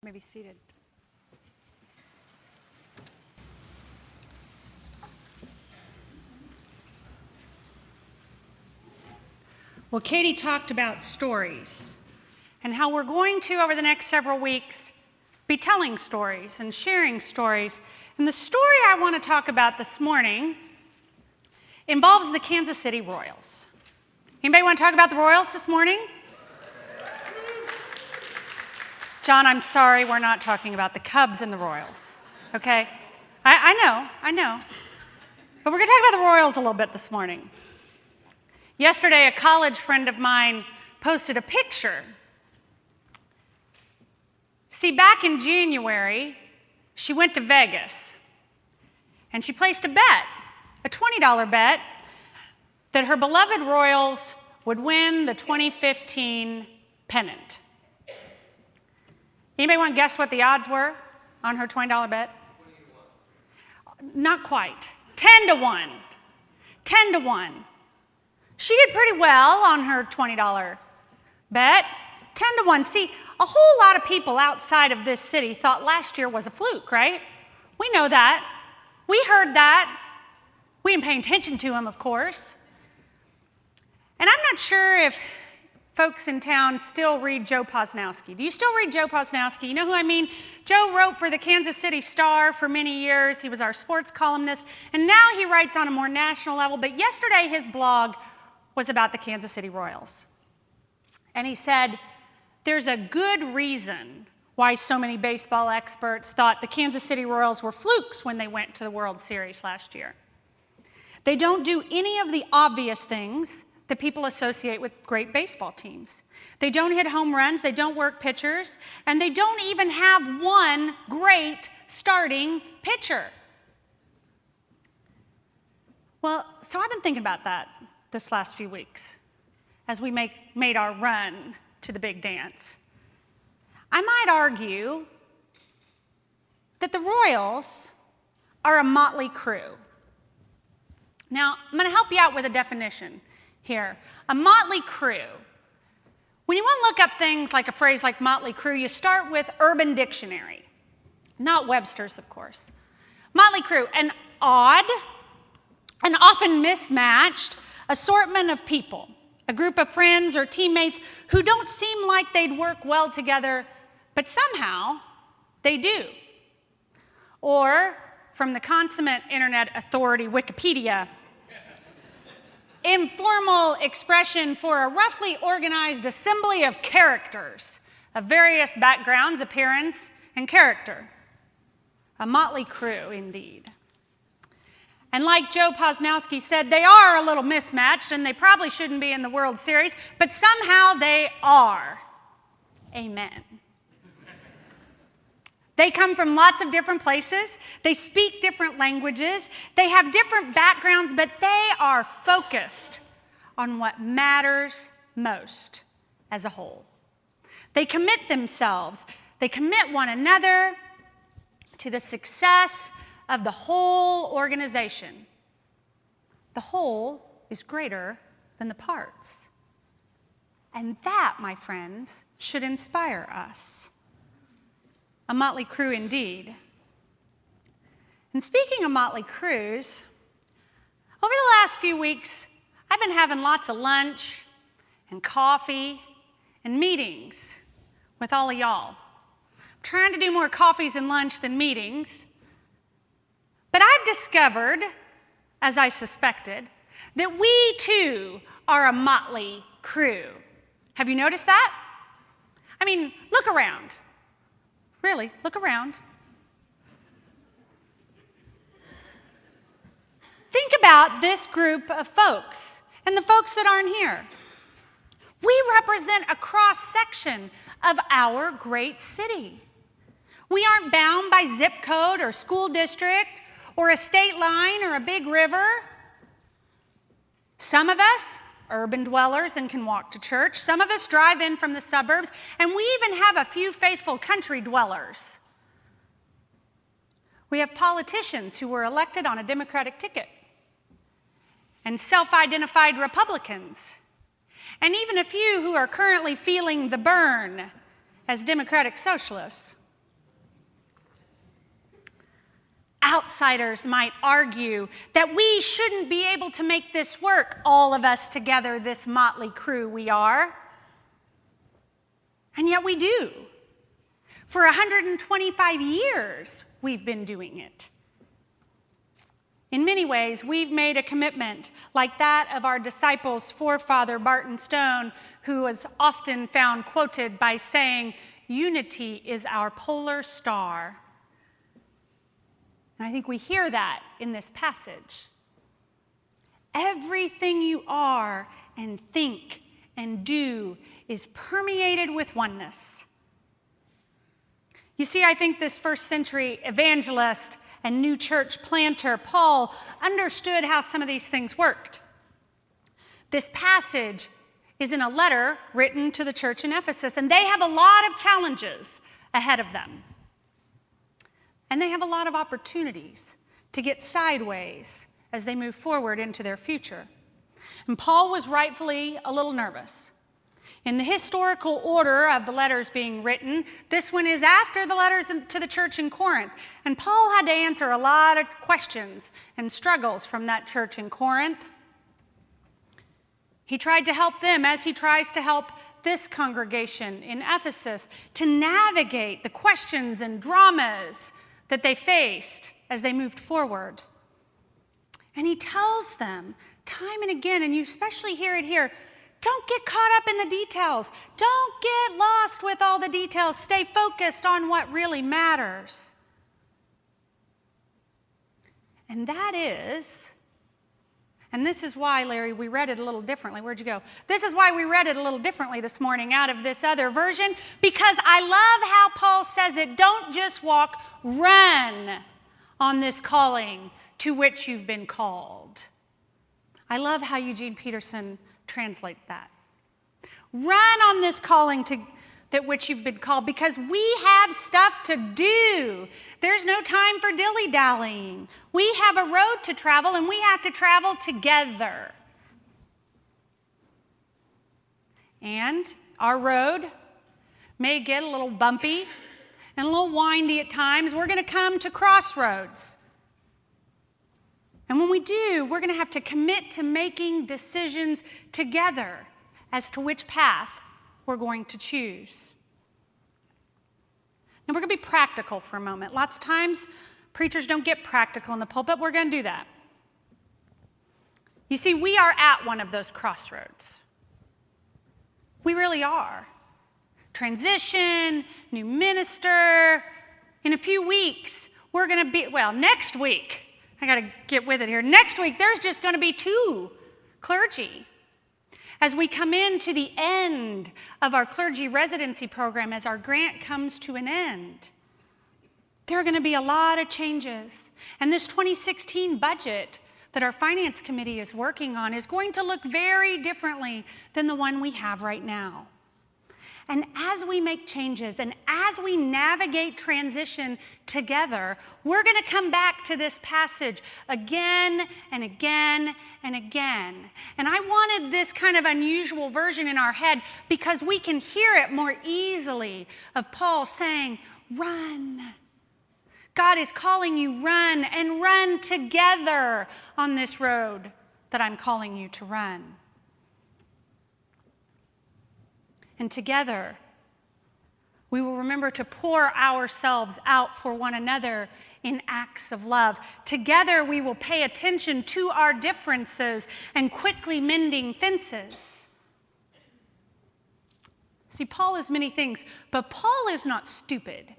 may be seated. Well, Katie talked about stories and how we're going to, over the next several weeks, be telling stories and sharing stories. And the story I want to talk about this morning involves the Kansas City Royals. Anybody want to talk about the Royals this morning? John, I'm sorry, we're not talking about the Cubs and the Royals, okay? I know. But we're going to talk about the Royals a little bit this morning. Yesterday, a college friend of mine posted a picture. See, back in January, she went to Vegas, and she placed a bet, a $20 bet, that her beloved Royals would win the 2015 pennant. Anybody want to guess what the odds were on her $20 bet? 20 to 1. Not quite. 10 to 1. 10 to 1. She did pretty well on her $20 bet. 10 to 1. See, a whole lot of people outside of this city thought last year was a fluke, right? We know that. We heard that. We didn't pay attention to them, of course. And I'm not sure if folks in town still read Joe Posnowski. Do you still read Joe Posnowski? You know who I mean? Joe wrote for the Kansas City Star for many years. He was our sports columnist, and now he writes on a more national level. But yesterday his blog was about the Kansas City Royals. And he said, there's a good reason why so many baseball experts thought the Kansas City Royals were flukes when they went to the World Series last year. They don't do any of the obvious things that people associate with great baseball teams. They don't hit home runs, they don't work pitchers, and they don't even have one great starting pitcher. Well, so I've been thinking about that this last few weeks as we made our run to the big dance. I might argue that the Royals are a motley crew. Now, I'm going to help you out with a definition here. A motley crew. When you want to look up things like a phrase like motley crew, you start with Urban Dictionary, not Webster's, of course. Motley crew, an odd and often mismatched assortment of people, a group of friends or teammates who don't seem like they'd work well together, but somehow they do. Or, from the consummate internet authority Wikipedia, informal expression for a roughly organized assembly of characters of various backgrounds, appearance, and character. A motley crew, indeed. And like Joe Posnowski said, they are a little mismatched, and they probably shouldn't be in the World Series, but somehow they are. Amen. They come from lots of different places. They speak different languages. They have different backgrounds, but they are focused on what matters most as a whole. They commit themselves. They commit one another to the success of the whole organization. The whole is greater than the parts. And that, my friends, should inspire us. A motley crew indeed. And speaking of motley crews, over the last few weeks, I've been having lots of lunch and coffee and meetings with all of y'all. I'm trying to do more coffees and lunch than meetings. But I've discovered, as I suspected, that we too are a motley crew. Have you noticed that? I mean, look around. Really, look around. Think about this group of folks and the folks that aren't here. We represent a cross-section of our great city. We aren't bound by zip code or school district or a state line or a big river. Some of us urban dwellers and can walk to church. Some of us drive in from the suburbs, and we even have a few faithful country dwellers. We have politicians who were elected on a Democratic ticket, and self-identified Republicans, and even a few who are currently feeling the burn as democratic socialists. Outsiders might argue that we shouldn't be able to make this work, all of us together, this motley crew we are. And yet we do. For 125 years, we've been doing it. In many ways, we've made a commitment like that of our disciples' forefather, Barton Stone, who was often found quoted by saying, "Unity is our polar star." And I think we hear that in this passage. Everything you are and think and do is permeated with oneness. You see, I think this first century evangelist and new church planter, Paul, understood how some of these things worked. This passage is in a letter written to the church in Ephesus, and they have a lot of challenges ahead of them. And they have a lot of opportunities to get sideways as they move forward into their future. And Paul was rightfully a little nervous. In the historical order of the letters being written, this one is after the letters to the church in Corinth. And Paul had to answer a lot of questions and struggles from that church in Corinth. He tried to help them as he tries to help this congregation in Ephesus to navigate the questions and dramas that they faced as they moved forward. And he tells them time and again, and you especially hear it here, don't get caught up in the details. Don't get lost with all the details. Stay focused on what really matters. And that is, and this is why, Larry, we read it a little differently. Where'd you go? This is why we read it a little differently this morning out of this other version, because I love how Paul says it. Don't just walk, run on this calling to which you've been called. I love how Eugene Peterson translate that. Run on this calling to that which you've been called, because we have stuff to do. There's no time for dilly-dallying. We have a road to travel, and we have to travel together. And our road may get a little bumpy and a little windy at times. We're going to come to crossroads. And when we do, we're going to have to commit to making decisions together as to which path we're going to choose. Now, we're going to be practical for a moment. Lots of times, preachers don't get practical in the pulpit. We're going to do that. You see, we are at one of those crossroads. We really are. Transition, new minister. In a few weeks, we're going to be, next week, I got to get with it here. Next week, there's just going to be 2 clergy. As we come into the end of our clergy residency program, as our grant comes to an end, there are going to be a lot of changes. And this 2016 budget that our finance committee is working on is going to look very differently than the one we have right now. And as we make changes and as we navigate transition together, we're going to come back to this passage again and again and again. And I wanted this kind of unusual version in our head because we can hear it more easily of Paul saying, run. God is calling you, run, and run together on this road that I'm calling you to run. And together, we will remember to pour ourselves out for one another in acts of love. Together, we will pay attention to our differences and quickly mending fences. See, Paul is many things, but Paul is not stupid.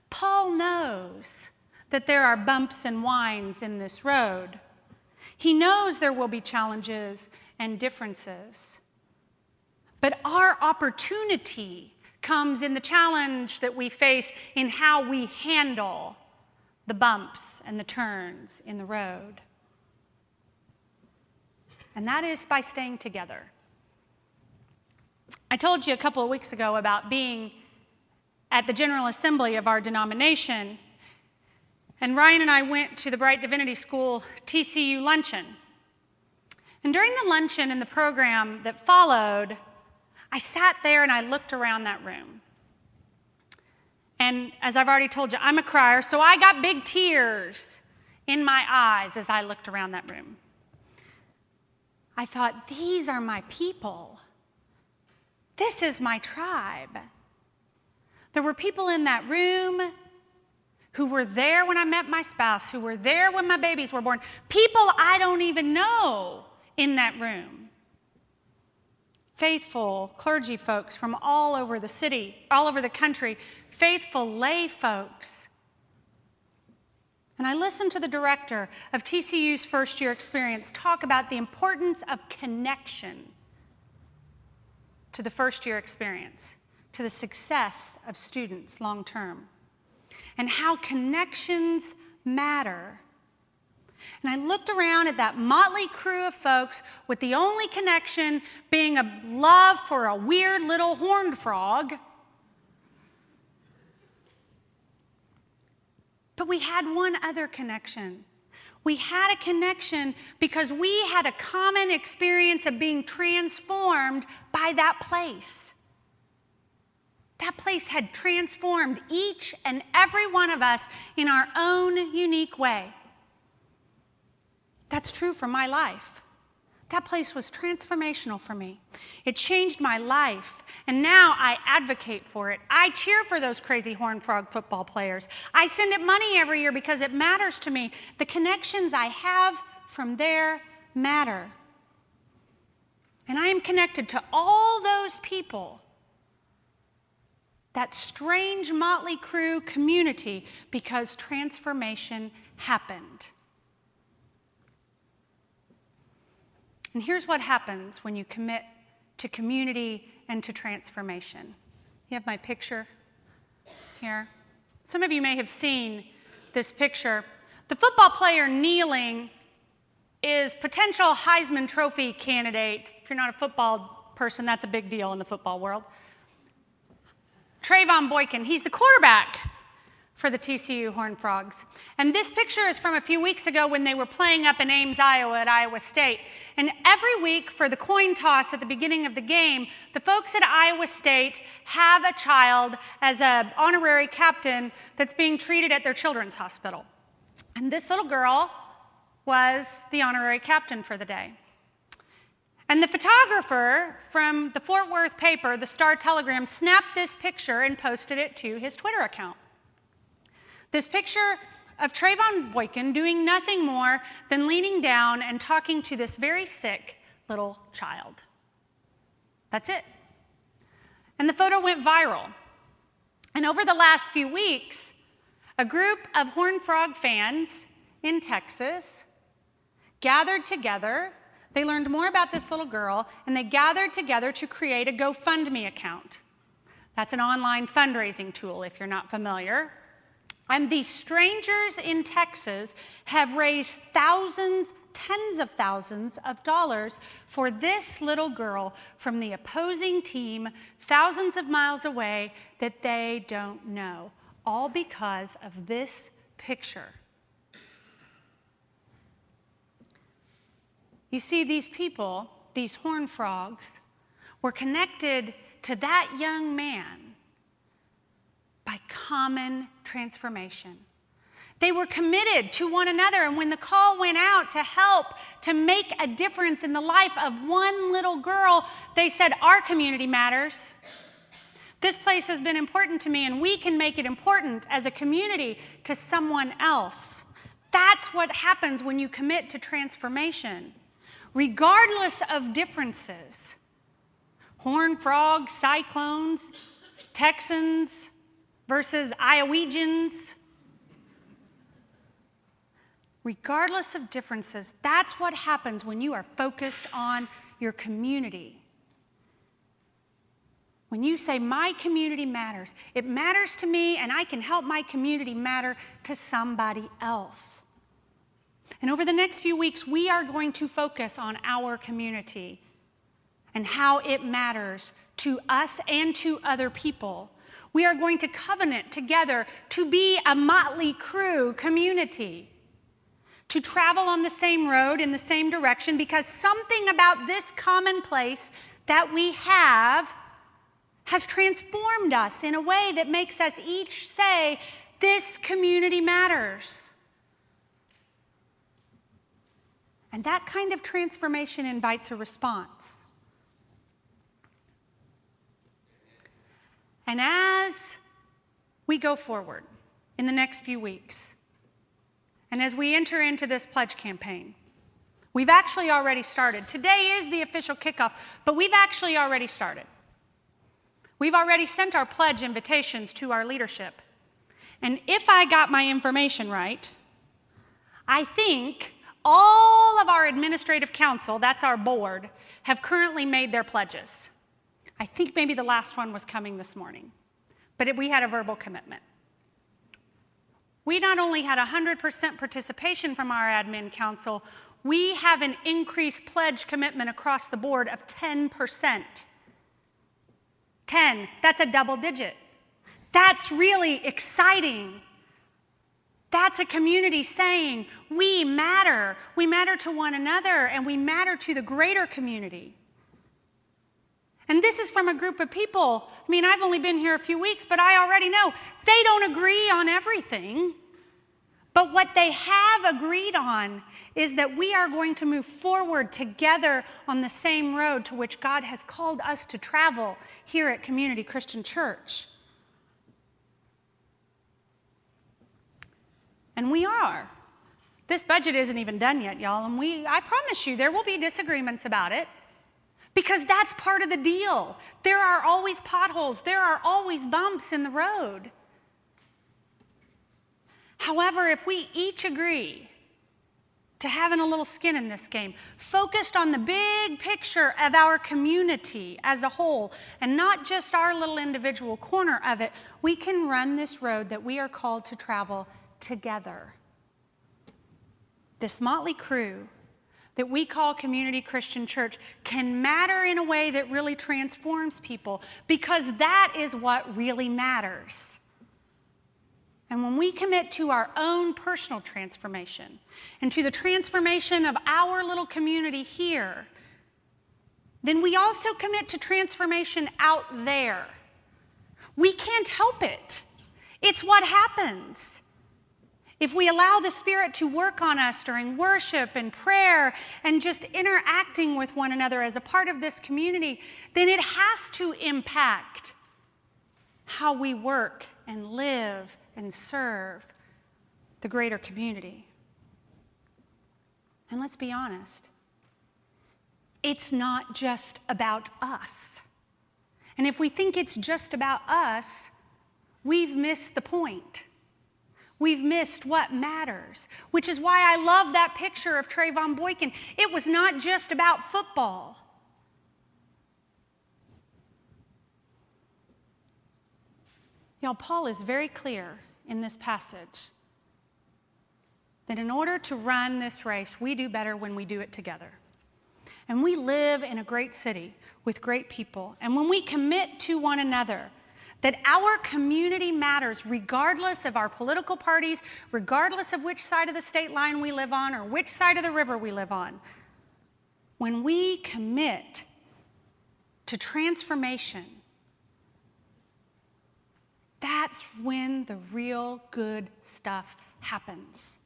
Paul knows that there are bumps and winds in this road. He knows there will be challenges and differences. But our opportunity comes in the challenge that we face in how we handle the bumps and the turns in the road. And that is by staying together. I told you a couple of weeks ago about being at the General Assembly of our denomination, and Ryan and I went to the Bright Divinity School TCU luncheon. And during the luncheon and the program that followed, I sat there and I looked around that room. And as I've already told you, I'm a crier, so I got big tears in my eyes as I looked around that room. I thought, these are my people. This is my tribe. There were people in that room who were there when I met my spouse, who were there when my babies were born, people I don't even know in that room. Faithful clergy folks from all over the city, all over the country, faithful lay folks. And I listened to the director of TCU's first year experience talk about the importance of connection to the first year experience, to the success of students long term, and how connections matter. And I looked around at that motley crew of folks with the only connection being a love for a weird little horned frog. But we had one other connection. We had a connection because we had a common experience of being transformed by that place. That place had transformed each and every one of us in our own unique way. That's true for my life. That place was transformational for me. It changed my life, and now I advocate for it. I cheer for those crazy horned frog football players. I send it money every year because it matters to me. The connections I have from there matter. And I am connected to all those people, that strange motley crew community, because transformation happened. And here's what happens when you commit to community and to transformation. You have my picture here. Some of you may have seen this picture. The football player kneeling is potential Heisman Trophy candidate. If you're not a football person, that's a big deal in the football world. Trayvon Boykin, he's the quarterback for the TCU Horned Frogs. And this picture is from a few weeks ago when they were playing up in Ames, Iowa at Iowa State. And every week for the coin toss at the beginning of the game, the folks at Iowa State have a child as an honorary captain that's being treated at their children's hospital. And this little girl was the honorary captain for the day. And the photographer from the Fort Worth paper, the Star-Telegram, snapped this picture and posted it to his Twitter account. This picture of Trayvon Boykin doing nothing more than leaning down and talking to this very sick little child. That's it. And the photo went viral. And over the last few weeks, a group of Horned Frog fans in Texas gathered together. They learned more about this little girl, and they gathered together to create a GoFundMe account. That's an online fundraising tool, if you're not familiar. And these strangers in Texas have raised thousands, tens of thousands of dollars for this little girl from the opposing team thousands of miles away that they don't know, all because of this picture. You see, these people, these horned frogs, were connected to that young man by common transformation. They were committed to one another, and when the call went out to help, to make a difference in the life of one little girl, they said, our community matters. This place has been important to me, and we can make it important as a community to someone else. That's what happens when you commit to transformation, regardless of differences. Horned frogs, cyclones, Texans versus Iowegians. Regardless of differences, that's what happens when you are focused on your community. When you say, my community matters, it matters to me, and I can help my community matter to somebody else. And over the next few weeks, we are going to focus on our community and how it matters to us and to other people. We are going to covenant together to be a motley crew community, to travel on the same road in the same direction, because something about this common place that we have has transformed us in a way that makes us each say, this community matters. And that kind of transformation invites a response. And as we go forward in the next few weeks, and as we enter into this pledge campaign, we've actually already started. Today is the official kickoff, but we've actually already started. We've already sent our pledge invitations to our leadership. And if I got my information right, I think all of our administrative council, that's our board, have currently made their pledges. I think maybe the last one was coming this morning, but we had a verbal commitment. We not only had 100% participation from our admin council, we have an increased pledge commitment across the board of 10%. 10, that's a double digit. That's really exciting. That's a community saying, we matter to one another, and we matter to the greater community. And this is from a group of people, I mean, I've only been here a few weeks, but I already know they don't agree on everything. But what they have agreed on is that we are going to move forward together on the same road to which God has called us to travel here at Community Christian Church. And we are. This budget isn't even done yet, y'all, and I promise you there will be disagreements about it. Because that's part of the deal. There are always potholes. There are always bumps in the road. However, if we each agree to having a little skin in this game, focused on the big picture of our community as a whole, and not just our little individual corner of it, we can run this road that we are called to travel together. This motley crew that we call Community Christian Church can matter in a way that really transforms people, because that is what really matters. And when we commit to our own personal transformation and to the transformation of our little community here, then we also commit to transformation out there. We can't help it. It's what happens. If we allow the Spirit to work on us during worship and prayer and just interacting with one another as a part of this community, then it has to impact how we work and live and serve the greater community. And let's be honest, it's not just about us. And if we think it's just about us, we've missed the point. We've missed what matters, which is why I love that picture of Trayvon Boykin. It was not just about football. Y'all, Paul is very clear in this passage that in order to run this race, we do better when we do it together. And we live in a great city with great people. And when we commit to one another, that our community matters regardless of our political parties, regardless of which side of the state line we live on or which side of the river we live on. When we commit to transformation, that's when the real good stuff happens.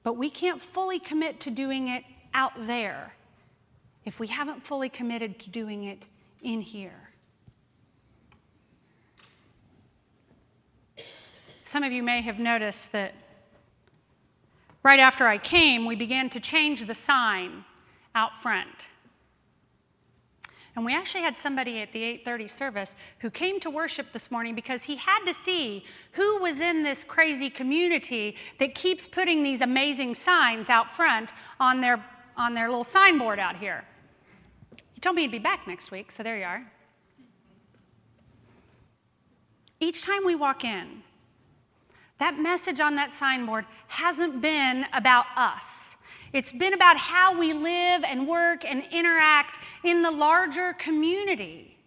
But we can't fully commit to doing it out there if we haven't fully committed to doing it in here. Some of you may have noticed that right after I came, we began to change the sign out front. And we actually had somebody at the 8:30 service who came to worship this morning because he had to see who was in this crazy community that keeps putting these amazing signs out front on their little signboard out here. He told me he'd be back next week, so there you are. Each time we walk in, that message on that signboard hasn't been about us. It's been about how we live and work and interact in the larger community.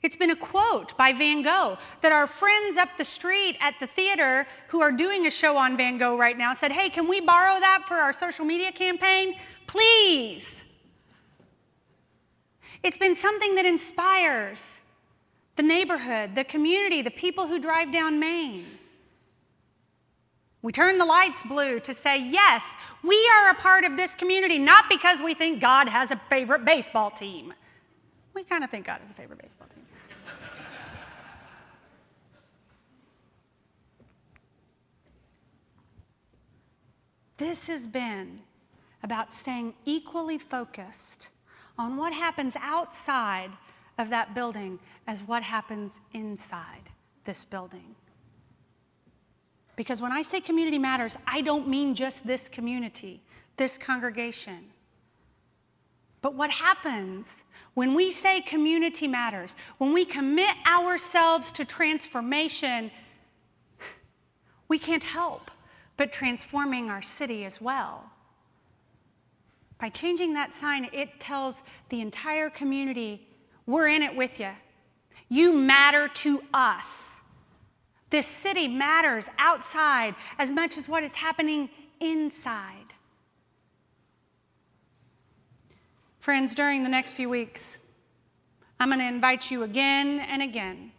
It's been a quote by Van Gogh that our friends up the street at the theater who are doing a show on Van Gogh right now said, "Hey, can we borrow that for our social media campaign? Please." It's been something that inspires the neighborhood, the community, the people who drive down Main. We turn the lights blue to say, yes, we are a part of this community, not because we think God has a favorite baseball team. We kind of think God has a favorite baseball team. This has been about staying equally focused on what happens outside of that building as what happens inside this building. Because when I say community matters, I don't mean just this community, this congregation. But what happens when we say community matters, when we commit ourselves to transformation, we can't help but transforming our city as well. By changing that sign, it tells the entire community, we're in it with you. You matter to us. This city matters outside as much as what is happening inside. Friends, during the next few weeks, I'm going to invite you again and again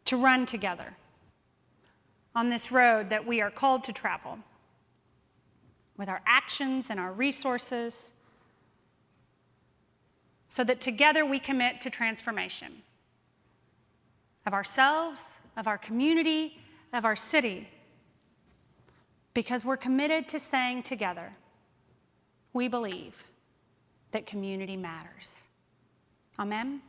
to run together on this road that we are called to travel with our actions and our resources, so that together we commit to transformation of ourselves, of our community, of our city, because we're committed to saying together, we believe that community matters. Amen?